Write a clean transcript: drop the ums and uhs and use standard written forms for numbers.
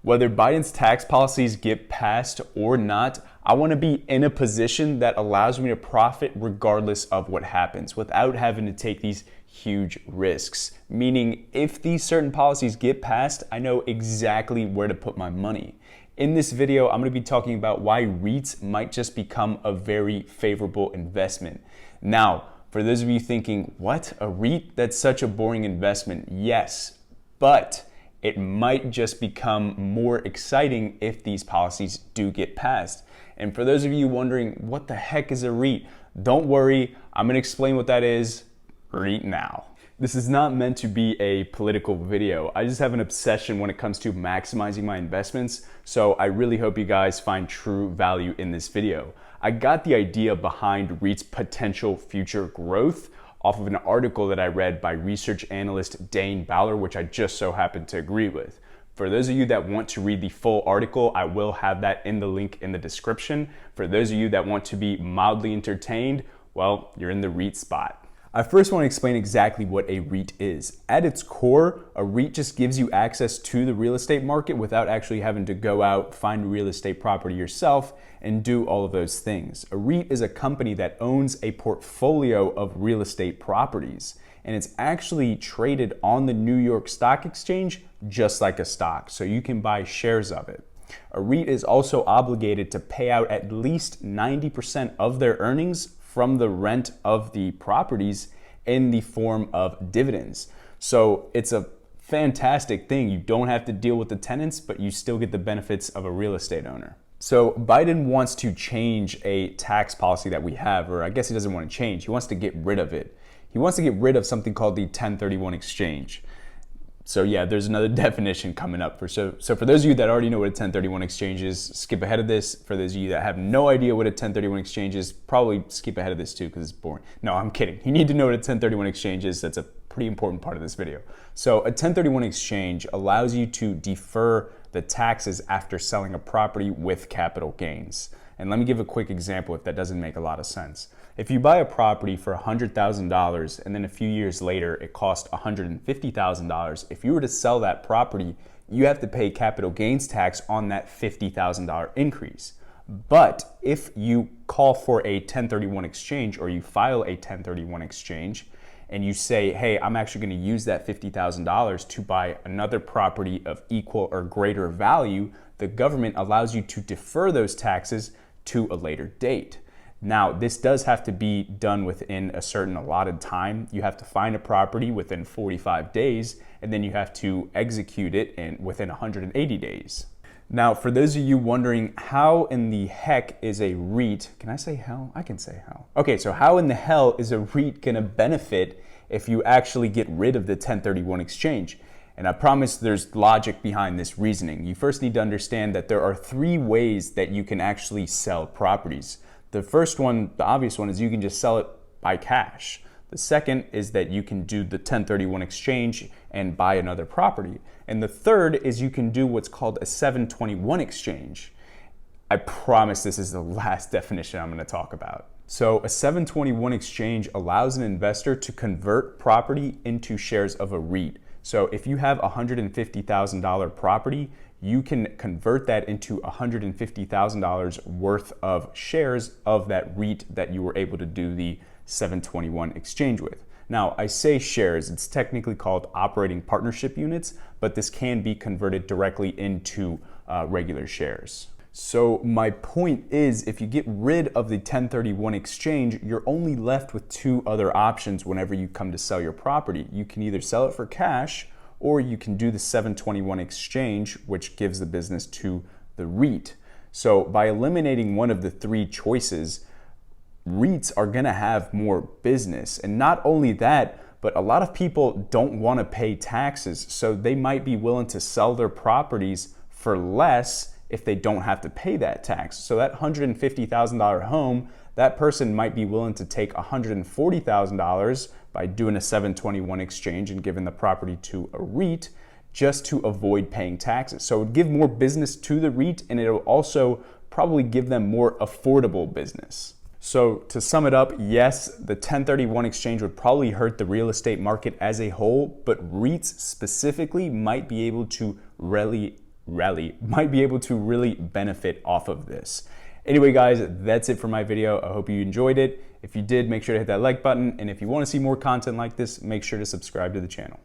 Whether Biden's tax policies get passed or not, I want to be in a position that allows me to profit regardless of what happens without having to take these huge risks. Meaning, if these certain policies get passed, I know exactly where to put my money. In this video, I'm going to be talking about why REITs might just become a very favorable investment. Now, for those of you thinking, what, a REIT? That's such a boring investment. Yes, but it might just become more exciting if these policies do get passed. And for those of you wondering, what the heck is a REIT? Don't worry, I'm going to explain what that is right now. This is not meant to be a political video. I just have an obsession when it comes to maximizing my investments, so I really hope you guys find true value in this video. I got the idea behind REIT's potential future growth off of an article that I read by research analyst Dane Bowler, which I just so happen to agree with. For those of you that want to read the full article, I will have that in the link in the description. For those of you that want to be mildly entertained, well, you're in the REIT spot. I first want to explain exactly what a REIT is. At its core, a REIT just gives you access to the real estate market without actually having to go out, find real estate property yourself, and do all of those things. A REIT is a company that owns a portfolio of real estate properties, and it's actually traded on the New York Stock Exchange just like a stock, so you can buy shares of it. A REIT is also obligated to pay out at least 90% of their earnings from the rent of the properties in the form of dividends. So it's a fantastic thing. You don't have to deal with the tenants, but you still get the benefits of a real estate owner. So Biden wants to change a tax policy that we have, or I guess he doesn't want to change. He wants to get rid of it. He wants to get rid of something called the 1031 exchange. So yeah, there's another definition coming up. So for those of you that already know what a 1031 exchange is, skip ahead of this. For those of you that have no idea what a 1031 exchange is, probably skip ahead of this too because it's boring. No, I'm kidding. You need to know what a 1031 exchange is. That's a pretty important part of this video. So a 1031 exchange allows you to defer the taxes after selling a property with capital gains. And let me give a quick example if that doesn't make a lot of sense. If you buy a property for $100,000 and then a few years later it costs $150,000, if you were to sell that property, you have to pay capital gains tax on that $50,000 increase. But if you call for a 1031 exchange or you file a 1031 exchange and you say, hey, I'm actually going to use that $50,000 to buy another property of equal or greater value, the government allows you to defer those taxes to a later date. Now, this does have to be done within a certain allotted time. You have to find a property within 45 days, and then you have to execute it within 180 days. Now, for those of you wondering, how in the heck is a REIT, can I say hell? I can say hell. Okay, so how in the hell is a REIT gonna benefit if you actually get rid of the 1031 exchange? And I promise there's logic behind this reasoning. You first need to understand that there are three ways that you can actually sell properties. The first one, the obvious one, is you can just sell it by cash. The second is that you can do the 1031 exchange and buy another property. And the third is you can do what's called a 721 exchange. I promise this is the last definition I'm going to talk about. So a 721 exchange allows an investor to convert property into shares of a REIT. So if you have a $150,000 property, you can convert that into $150,000 worth of shares of that REIT that you were able to do the 721 exchange with. Now, I say shares, it's technically called operating partnership units, but this can be converted directly into regular shares. So my point is, if you get rid of the 1031 exchange, you're only left with two other options whenever you come to sell your property. You can either sell it for cash, or you can do the 721 exchange, which gives the business to the REIT. So by eliminating one of the three choices, REITs are gonna have more business. And not only that, but a lot of people don't wanna pay taxes, so they might be willing to sell their properties for less if they don't have to pay that tax. So that $150,000 home, that person might be willing to take $140,000 by doing a 721 exchange and giving the property to a REIT just to avoid paying taxes. So it would give more business to the REIT, and it'll also probably give them more affordable business. So to sum it up, yes, the 1031 exchange would probably hurt the real estate market as a whole, but REITs specifically might be able to really rally might be able to really benefit off of this. Anyway, guys, that's it for my video. I hope you enjoyed it. If you did, make sure to hit that like button. And if you want to see more content like this, make sure to subscribe to the channel.